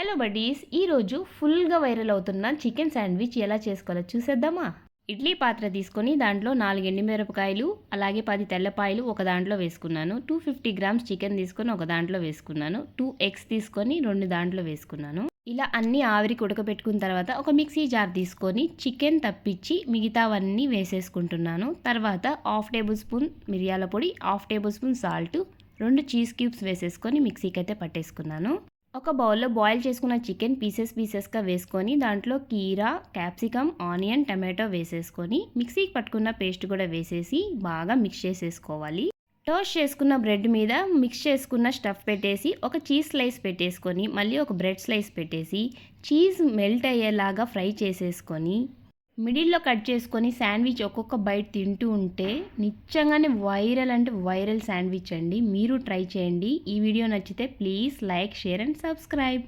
Hello buddies, ఈరోజు ఫుల్గా viral అవుతున్న చికెన్ శాండ్విచ్ ఎలా చేసుకోవాలో చూసేద్దామా. ఇడ్లీ పాత్ర తీసుకొని దాంట్లో 4 ఎండుమిరపకాయలు అలాగే 10 తెల్లపాయలు ఒక దాంట్లో వేసుకున్నాను. 250 గ్రామ్స్ చికెన్ తీసుకొని ఒక దాంట్లో వేసుకున్నాను. 2 ఎగ్స్ తీసుకొని 2 దాంట్లో వేసుకున్నాను. ఇలా అన్ని ఆవిరికి ఉడకబెట్టుకున్న తర్వాత ఒక మిక్సీ జార్ తీసుకొని చికెన్ తప్పించి మిగతావన్నీ వేసేసుకుంటున్నాను. తర్వాత 1/2 టేబుల్ స్పూన్ మిరియాల పొడి, 1/2 table spoon salt, 2 cheese cubes వేసేసుకొని మిక్సీకి అయితే పట్టేసుకున్నాను. ఒక బౌల్లో బాయిల్ చేసుకున్న చికెన్ పీసెస్గా వేసుకొని దాంట్లో కీరా, క్యాప్సికమ్, ఆనియన్, టమాటో వేసేసుకొని మిక్సీకి పట్టుకున్న పేస్ట్ కూడా వేసేసి బాగా మిక్స్ చేసేసుకోవాలి. టోస్ట్ చేసుకున్న బ్రెడ్ మీద మిక్స్ చేసుకున్న స్టఫ్ పెట్టేసి ఒక చీజ్ స్లైస్ పెట్టేసుకొని మళ్ళీ ఒక బ్రెడ్ స్లైస్ పెట్టేసి చీజ్ మెల్ట్ అయ్యేలాగా ఫ్రై చేసేసుకొని మిడిల్లో కట్ చేసుకొని శాండ్విచ్ ఒక్కొక్క బైట్ తింటూ ఉంటే నిజంగానే వైరల్ అంటే వైరల్ శాండ్విచ్ అండి. మీరు ట్రై చేయండి. ఈ వీడియో నచ్చితే please like, share and subscribe.